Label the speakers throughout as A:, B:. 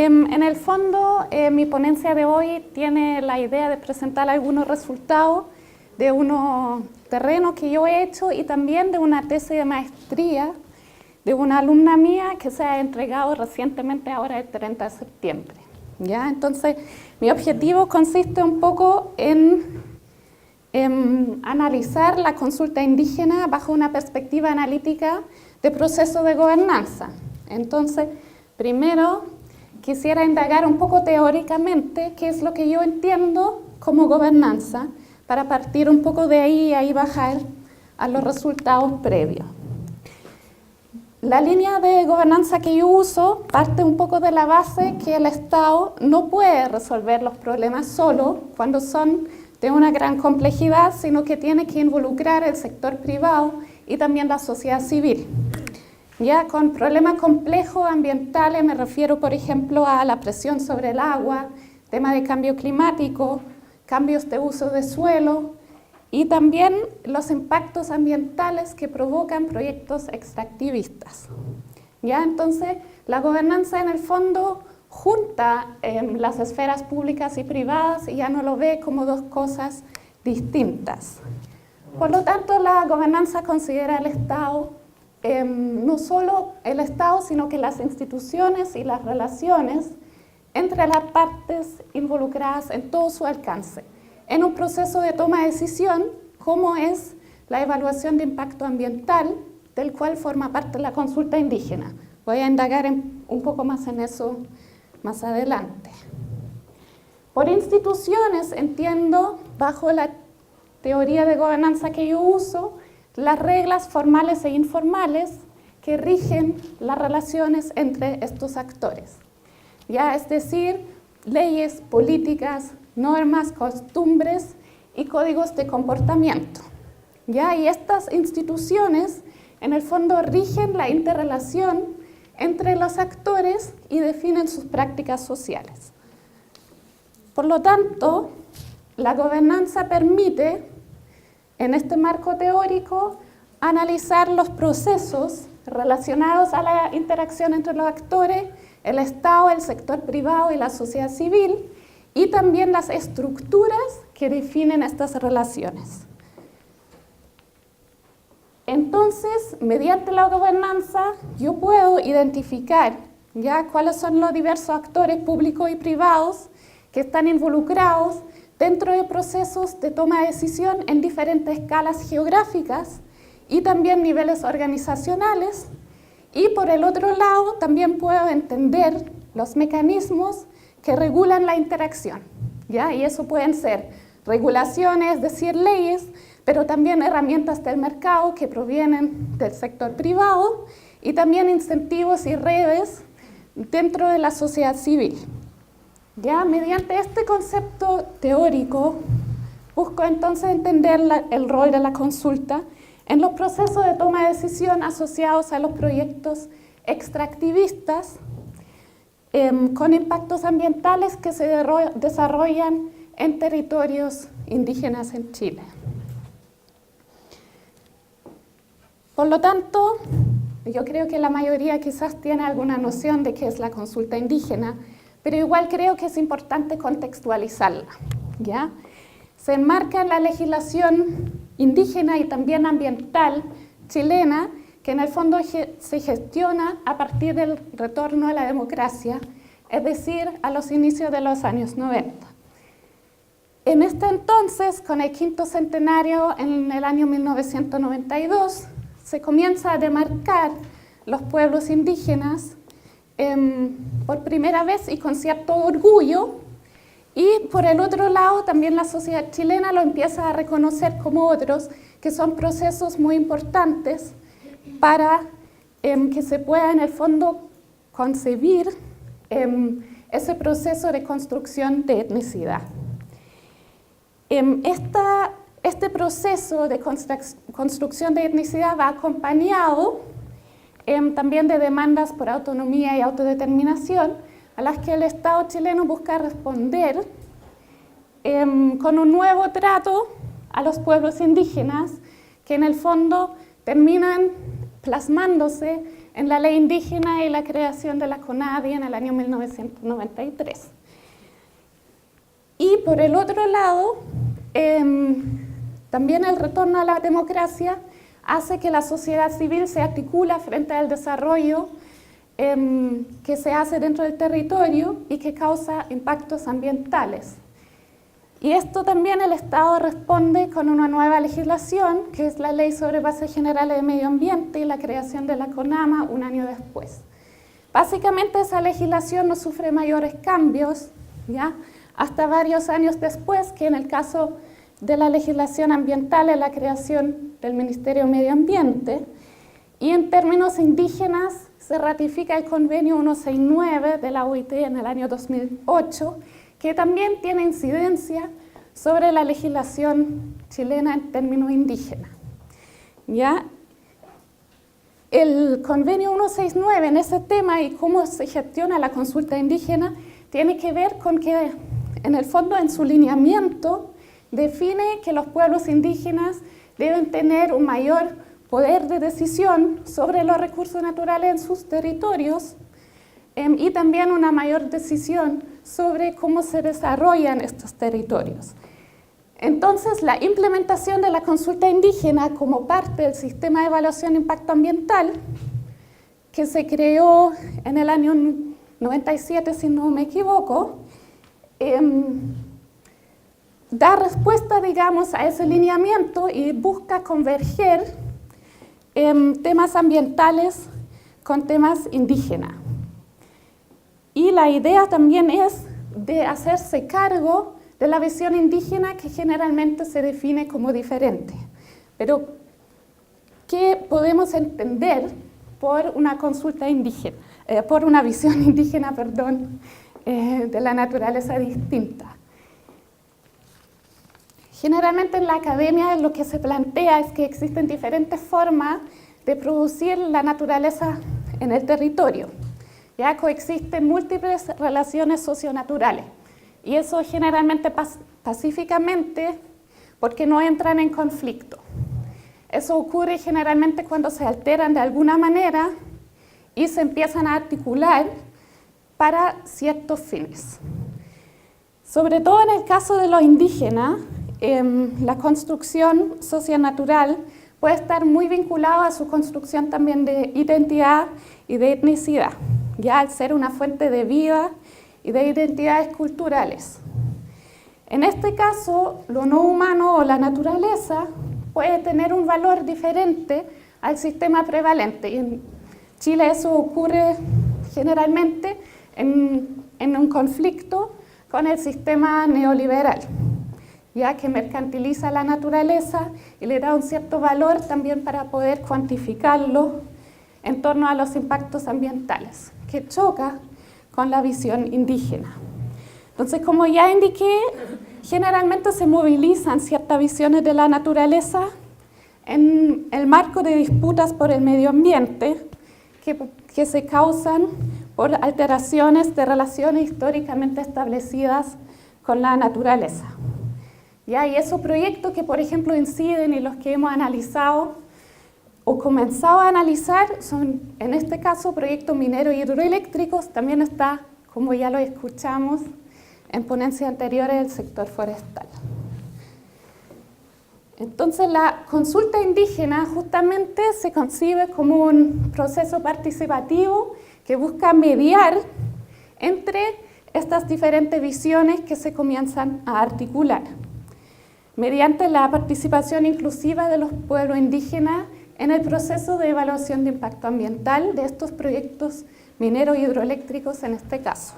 A: En el fondo, mi ponencia de hoy tiene la idea de presentar algunos resultados de unos terrenos que yo he hecho y también de una tesis de maestría de una alumna mía que se ha entregado recientemente, ahora el 30 de septiembre. ¿Ya? Entonces, mi objetivo consiste un poco en analizar la consulta indígena bajo una perspectiva analítica de proceso de gobernanza. Entonces, primero quisiera indagar un poco teóricamente qué es lo que yo entiendo como gobernanza, para partir un poco de ahí y ahí bajar a los resultados previos. La línea de gobernanza que yo uso parte un poco de la base que el Estado no puede resolver los problemas solo cuando son de una gran complejidad, sino que tiene que involucrar el sector privado y también la sociedad civil. Ya con problemas complejos ambientales me refiero, por ejemplo, a la presión sobre el agua, tema de cambio climático, cambios de uso de suelo y también los impactos ambientales que provocan proyectos extractivistas. ¿Ya? Entonces, la gobernanza en el fondo junta las esferas públicas y privadas y ya no lo ve como dos cosas distintas. Por lo tanto, la gobernanza considera al Estado, no solo el Estado, sino que las instituciones y las relaciones entre las partes involucradas en todo su alcance, en un proceso de toma de decisión, como es la evaluación de impacto ambiental, del cual forma parte la consulta indígena. Voy a indagar un poco más en eso más adelante. Por instituciones entiendo, bajo la teoría de gobernanza que yo uso, las reglas formales e informales que rigen las relaciones entre estos actores. ¿Ya? Es decir, leyes, políticas, normas, costumbres y códigos de comportamiento. ¿Ya? Y estas instituciones, en el fondo, rigen la interrelación entre los actores y definen sus prácticas sociales. Por lo tanto, la gobernanza permite, en este marco teórico, analizar los procesos relacionados a la interacción entre los actores, el Estado, el sector privado y la sociedad civil, y también las estructuras que definen estas relaciones. Entonces, mediante la gobernanza, yo puedo identificar ya cuáles son los diversos actores públicos y privados que están involucrados dentro de procesos de toma de decisión en diferentes escalas geográficas y también niveles organizacionales. Y por el otro lado, también puedo entender los mecanismos que regulan la interacción, ¿ya? Y eso pueden ser regulaciones, es decir, leyes, pero también herramientas del mercado que provienen del sector privado y también incentivos y redes dentro de la sociedad civil. ¿Ya? Mediante este concepto teórico, busco entonces entender el rol de la consulta en los procesos de toma de decisión asociados a los proyectos extractivistas con impactos ambientales que se desarrollan en territorios indígenas en Chile. Por lo tanto, yo creo que la mayoría quizás tiene alguna noción de qué es la consulta indígena, pero igual creo que es importante contextualizarla, ¿ya? Se enmarca en la legislación indígena y también ambiental chilena, que en el fondo se gestiona a partir del retorno a la democracia, es decir, a los inicios de los años 90. En este entonces, con el quinto centenario en el año 1992, se comienza a demarcar los pueblos indígenas por primera vez y con cierto orgullo, y por el otro lado también la sociedad chilena lo empieza a reconocer como otros, que son procesos muy importantes para que se pueda en el fondo concebir ese proceso de construcción de etnicidad. Este proceso de construcción de etnicidad va acompañado también de demandas por autonomía y autodeterminación a las que el Estado chileno busca responder con un nuevo trato a los pueblos indígenas que en el fondo terminan plasmándose en la ley indígena y la creación de la CONADI en el año 1993. Y por el otro lado, también el retorno a la democracia hace que la sociedad civil se articula frente al desarrollo que se hace dentro del territorio y que causa impactos ambientales. Y esto también el Estado responde con una nueva legislación, que es la Ley sobre Bases Generales de Medio Ambiente y la creación de la CONAMA un año después. Básicamente esa legislación no sufre mayores cambios, ¿ya?, hasta varios años después, que en el caso de la legislación ambiental en la creación del Ministerio de Medio Ambiente, y en términos indígenas se ratifica el Convenio 169 de la OIT en el año 2008, que también tiene incidencia sobre la legislación chilena en términos indígenas. ¿Ya? El Convenio 169 en ese tema y cómo se gestiona la consulta indígena tiene que ver con que, en el fondo, en su lineamiento, define que los pueblos indígenas deben tener un mayor poder de decisión sobre los recursos naturales en sus territorios y también una mayor decisión sobre cómo se desarrollan estos territorios. Entonces, la implementación de la consulta indígena como parte del sistema de evaluación de impacto ambiental, que se creó en el año 97, si no me equivoco, da respuesta, digamos, a ese lineamiento y busca converger temas ambientales con temas indígenas. Y la idea también es de hacerse cargo de la visión indígena, que generalmente se define como diferente. Pero, ¿qué podemos entender por una consulta indígena, por una visión indígena, perdón, de la naturaleza distinta? Generalmente en la academia lo que se plantea es que existen diferentes formas de producir la naturaleza en el territorio. Ya coexisten múltiples relaciones socionaturales y eso generalmente pacíficamente, porque no entran en conflicto. Eso ocurre generalmente cuando se alteran de alguna manera y se empiezan a articular para ciertos fines. Sobre todo en el caso de los indígenas, la construcción socionatural puede estar muy vinculada a su construcción también de identidad y de etnicidad, ya al ser una fuente de vida y de identidades culturales. En este caso, lo no humano o la naturaleza puede tener un valor diferente al sistema prevalente. Y en Chile eso ocurre generalmente en un conflicto con el sistema neoliberal, ya que mercantiliza la naturaleza y le da un cierto valor también para poder cuantificarlo en torno a los impactos ambientales, que choca con la visión indígena. Entonces, como ya indiqué, generalmente se movilizan ciertas visiones de la naturaleza en el marco de disputas por el medio ambiente que se causan por alteraciones de relaciones históricamente establecidas con la naturaleza. ¿Ya? Y esos proyectos que, por ejemplo, inciden y los que hemos analizado o comenzado a analizar son, en este caso, proyectos mineros y hidroeléctricos. También está, como ya lo escuchamos en ponencias anteriores, el sector forestal. Entonces, la consulta indígena justamente se concibe como un proceso participativo que busca mediar entre estas diferentes visiones que se comienzan a articular, mediante la participación inclusiva de los pueblos indígenas en el proceso de evaluación de impacto ambiental de estos proyectos mineros y hidroeléctricos en este caso.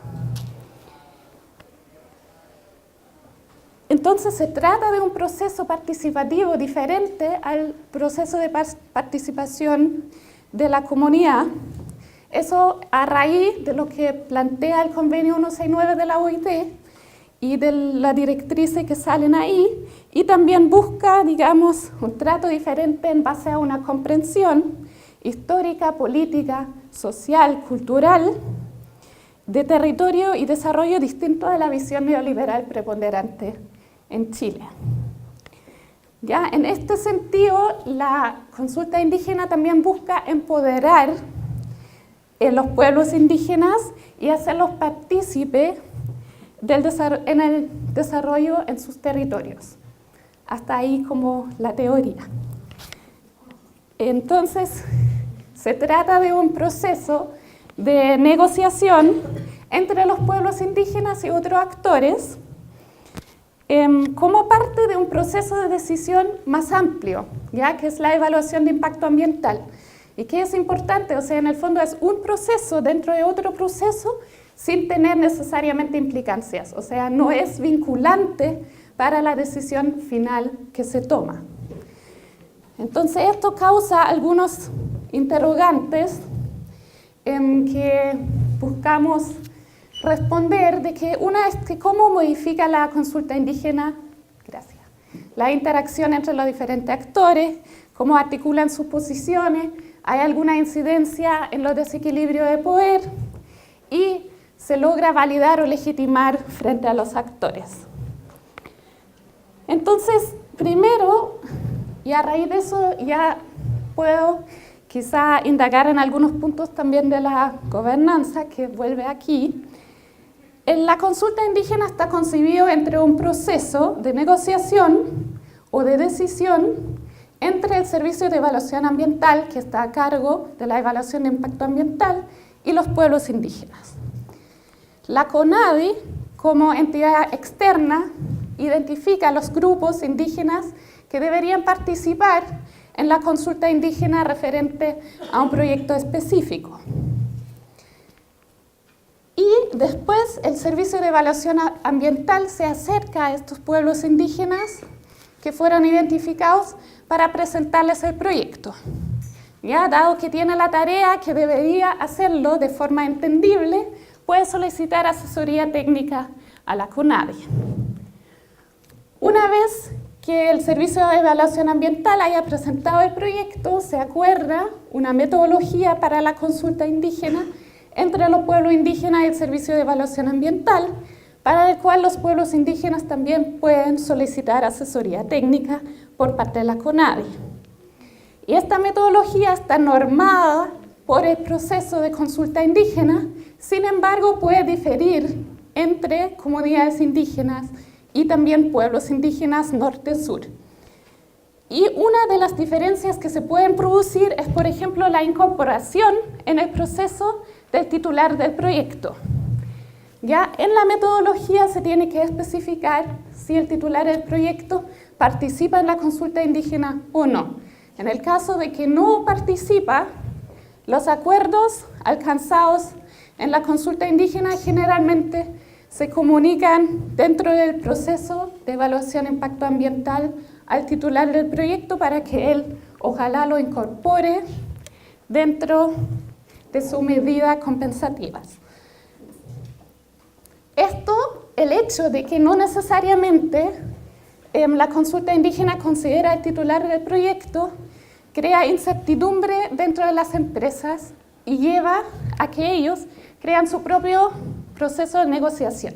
A: Entonces se trata de un proceso participativo diferente al proceso de participación de la comunidad. Eso a raíz de lo que plantea el Convenio 169 de la OIT y de las directrices que salen ahí, y también busca, digamos, un trato diferente en base a una comprensión histórica, política, social, cultural, de territorio y desarrollo distinto de la visión neoliberal preponderante en Chile. Ya, en este sentido, la consulta indígena también busca empoderar en los pueblos indígenas y hacerlos partícipes en el desarrollo en sus territorios. Hasta ahí como la teoría. Entonces, se trata de un proceso de negociación entre los pueblos indígenas y otros actores como parte de un proceso de decisión más amplio, ¿ya? Que es la evaluación de impacto ambiental. ¿Y qué es importante? O sea, en el fondo es un proceso dentro de otro proceso sin tener necesariamente implicancias. O sea, no es vinculante para la decisión final que se toma. Entonces, esto causa algunos interrogantes que buscamos responder, de que una es que cómo modifica la consulta indígena, gracias, la interacción entre los diferentes actores, cómo articulan sus posiciones, hay alguna incidencia en los desequilibrios de poder y se logra validar o legitimar frente a los actores. Entonces, primero, y a raíz de eso ya puedo quizá indagar en algunos puntos también de la gobernanza, que vuelve aquí. En la consulta indígena está concebido entre un proceso de negociación o de decisión entre el Servicio de Evaluación Ambiental, que está a cargo de la evaluación de impacto ambiental, y los pueblos indígenas. La CONADI, como entidad externa, identifica los grupos indígenas que deberían participar en la consulta indígena referente a un proyecto específico. Y después el Servicio de Evaluación Ambiental se acerca a estos pueblos indígenas que fueron identificados para presentarles el proyecto. Ya, dado que tiene la tarea que debería hacerlo de forma entendible, puede solicitar asesoría técnica a la CONADI. Una vez que el Servicio de Evaluación Ambiental haya presentado el proyecto, se acuerda una metodología para la consulta indígena entre los pueblos indígenas y el Servicio de Evaluación Ambiental, para el cual los pueblos indígenas también pueden solicitar asesoría técnica por parte de la CONADI. Y esta metodología está normada por el proceso de consulta indígena, sin embargo puede diferir entre comunidades indígenas y también pueblos indígenas norte-sur. Y una de las diferencias que se pueden producir es, por ejemplo, la incorporación en el proceso del titular del proyecto. Ya en la metodología se tiene que especificar si el titular del proyecto participa en la consulta indígena o no. En el caso de que no participa, los acuerdos alcanzados en la consulta indígena generalmente se comunican dentro del proceso de evaluación de impacto ambiental al titular del proyecto para que él ojalá lo incorpore dentro de sus medidas compensativas. Esto, el hecho de que no necesariamente la consulta indígena considera el titular del proyecto, crea incertidumbre dentro de las empresas y lleva a que ellos crean su propio proceso de negociación,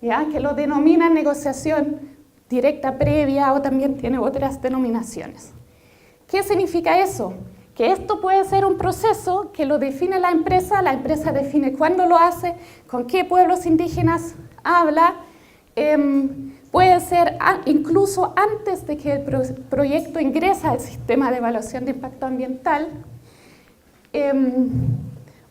A: ¿ya? Que lo denominan negociación directa previa o también tiene otras denominaciones. ¿Qué significa eso? Que esto puede ser un proceso que lo define la empresa define cuándo lo hace, con qué pueblos indígenas habla, puede ser incluso antes de que el proyecto ingresa al sistema de evaluación de impacto ambiental,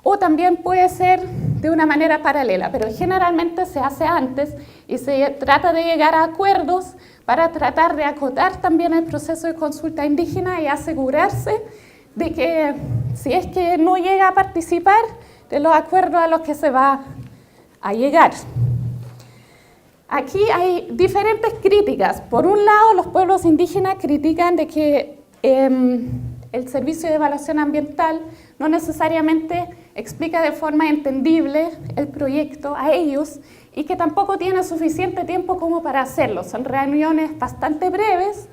A: o también puede ser de una manera paralela, pero generalmente se hace antes y se trata de llegar a acuerdos para tratar de acotar también el proceso de consulta indígena y asegurarse de que si es que no llega a participar de los acuerdos a los que se va a llegar. Aquí hay diferentes críticas. Por un lado, los pueblos indígenas critican de que el Servicio de Evaluación Ambiental no necesariamente explica de forma entendible el proyecto a ellos y que tampoco tiene suficiente tiempo como para hacerlo. Son reuniones bastante breves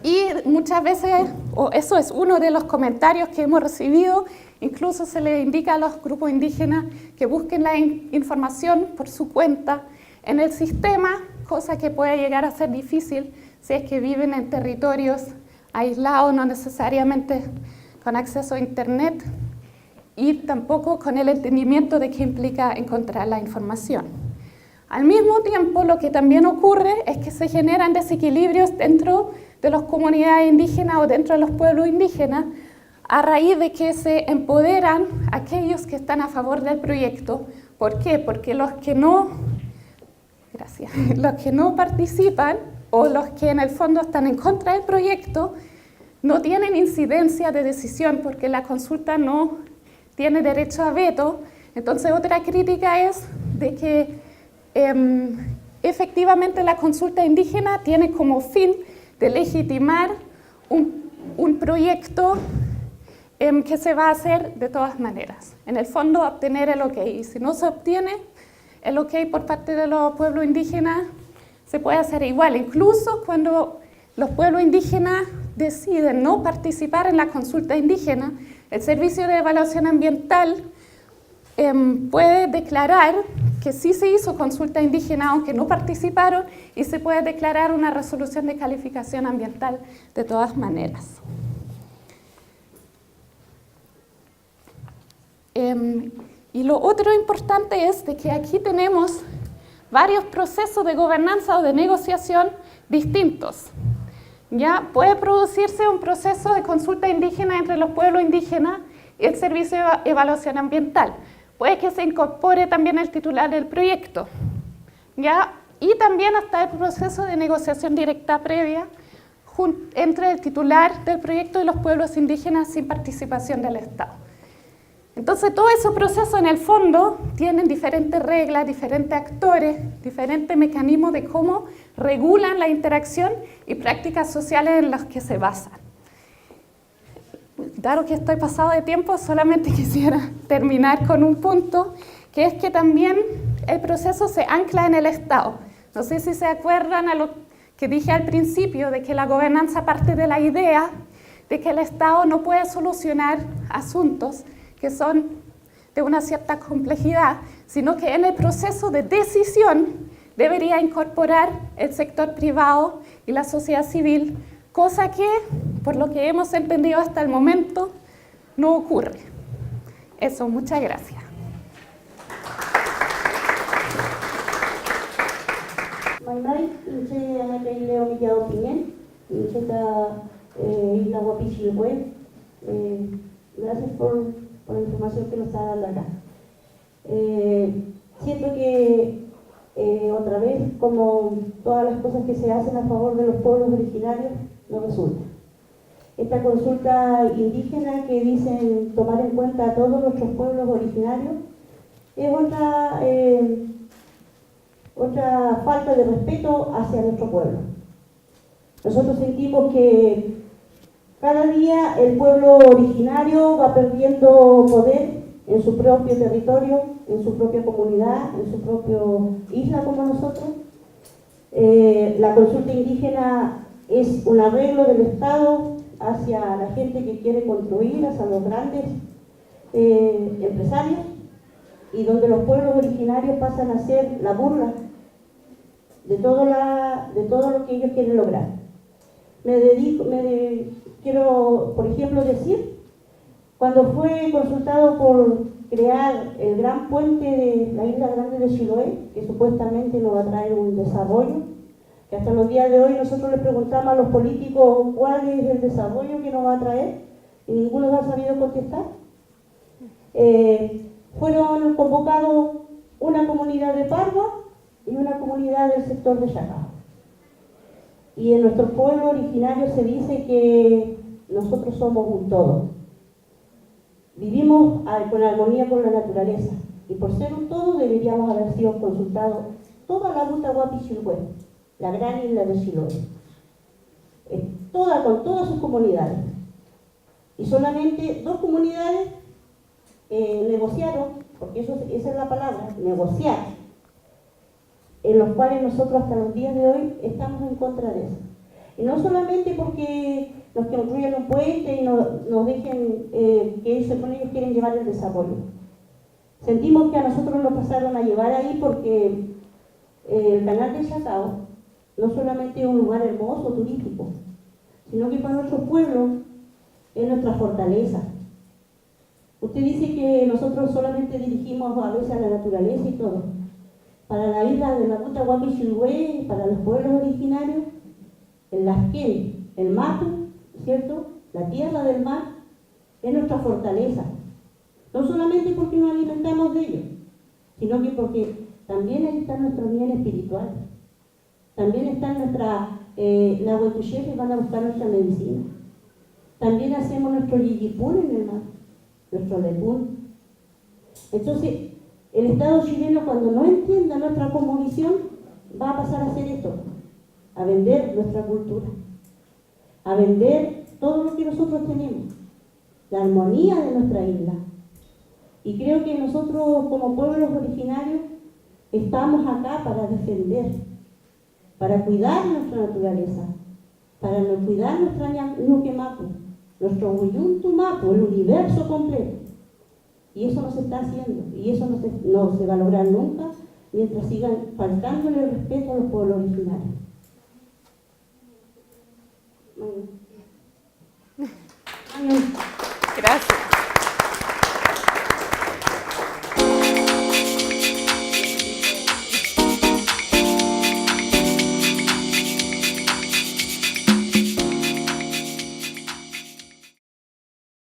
A: y muchas veces, o eso es uno de los comentarios que hemos recibido, incluso se le indica a los grupos indígenas que busquen la información por su cuenta en el sistema, cosa que puede llegar a ser difícil si es que viven en territorios aislados, no necesariamente con acceso a Internet y tampoco con el entendimiento de qué implica encontrar la información. Al mismo tiempo, lo que también ocurre es que se generan desequilibrios dentro de las comunidades indígenas o dentro de los pueblos indígenas a raíz de que se empoderan aquellos que están a favor del proyecto. ¿Por qué? Porque los que no participan o los que en el fondo están en contra del proyecto no tienen incidencia de decisión porque la consulta no tiene derecho a veto. Entonces, otra crítica es de que efectivamente la consulta indígena tiene como fin de legitimar un proyecto que se va a hacer de todas maneras. En el fondo, obtener el OK. Y si no se obtiene el OK por parte de los pueblos indígenas, se puede hacer igual. Incluso cuando los pueblos indígenas deciden no participar en la consulta indígena, el Servicio de Evaluación Ambiental puede declarar que sí se hizo consulta indígena aunque no participaron y se puede declarar una resolución de calificación ambiental de todas maneras. Y lo otro importante es de que aquí tenemos varios procesos de gobernanza o de negociación distintos. Ya puede producirse un proceso de consulta indígena entre los pueblos indígenas y el Servicio de Evaluación Ambiental. Puede que se incorpore también el titular del proyecto, ¿ya? Y también está el proceso de negociación directa previa entre el titular del proyecto y los pueblos indígenas sin participación del Estado. Entonces, todos esos procesos en el fondo tienen diferentes reglas, diferentes actores, diferentes mecanismos de cómo regulan la interacción y prácticas sociales en las que se basan. Dado que estoy pasado de tiempo, solamente quisiera terminar con un punto, que es que también el proceso se ancla en el Estado. No sé si se acuerdan a lo que dije al principio, de que la gobernanza parte de la idea de que el Estado no puede solucionar asuntos que son de una cierta complejidad, sino que en el proceso de decisión debería incorporar el sector privado y la sociedad civil, cosa que, por lo que hemos entendido hasta el momento, no ocurre. Eso, muchas gracias.
B: Maimai, inse anakai omillado pinen, inseta Isla Guapichilhue. Gracias por la información que nos está dando acá. Siento que otra vez, como todas las cosas que se hacen a favor de los pueblos originarios, no resulta. Esta consulta indígena que dicen tomar en cuenta a todos nuestros pueblos originarios es otra falta de respeto hacia nuestro pueblo. Nosotros sentimos que cada día el pueblo originario va perdiendo poder en su propio territorio, en su propia comunidad, en su propia isla como nosotros. La consulta indígena es un arreglo del Estado hacia la gente que quiere construir, hacia los grandes empresarios, y donde los pueblos originarios pasan a ser la burla de todo lo que ellos quieren lograr. Quiero, por ejemplo, decir, cuando fue consultado por crear el gran puente de la Isla Grande de Chiloé, que supuestamente nos va a traer un desarrollo, que hasta los días de hoy nosotros le preguntamos a los políticos cuál es el desarrollo que nos va a traer, y ninguno nos ha sabido contestar. Fueron convocados una comunidad de Parva y una comunidad del sector de Chacao. Y en nuestro pueblo originario se dice que nosotros somos un todo. Vivimos con armonía con la naturaleza. Y por ser un todo deberíamos haber sido consultados toda la ruta Guapichilhue, la gran isla de Chiloé. Con todas sus comunidades. Y solamente 2 comunidades negociaron, porque esa es la palabra, negociar, en los cuales nosotros hasta los días de hoy estamos en contra de eso. Y no solamente porque nos construyan un puente y nos dejen que ellos quieren llevar el desarrollo. Sentimos que a nosotros nos pasaron a llevar ahí porque el canal de Chacao no solamente es un lugar hermoso, turístico, sino que para nuestros pueblos es nuestra fortaleza. Usted dice que nosotros solamente dirigimos a veces a la naturaleza y todo. Para la isla de Maputa, Huapi, para los pueblos originarios, el Lasquén, el Mapu, ¿cierto? La tierra del mar es nuestra fortaleza. No solamente porque nos alimentamos de ello, sino que porque también ahí está nuestro bien espiritual. También está nuestra, la huetuyefe, van a buscar nuestra medicina. También hacemos nuestro yiyipún en el mar, nuestro lepún. Entonces, el Estado chileno, cuando no entienda nuestra cosmovisión, va a pasar a hacer esto, a vender nuestra cultura, a vender todo lo que nosotros tenemos, la armonía de nuestra isla. Y creo que nosotros, como pueblos originarios, estamos acá para defender, para cuidar nuestra naturaleza, para cuidar nuestra Ñuque Mapu, nuestro Huyuntu Mapu, el universo completo. Y eso no se está haciendo, y eso no se va a lograr nunca mientras sigan faltándole el respeto a los pueblos originarios.
A: Gracias.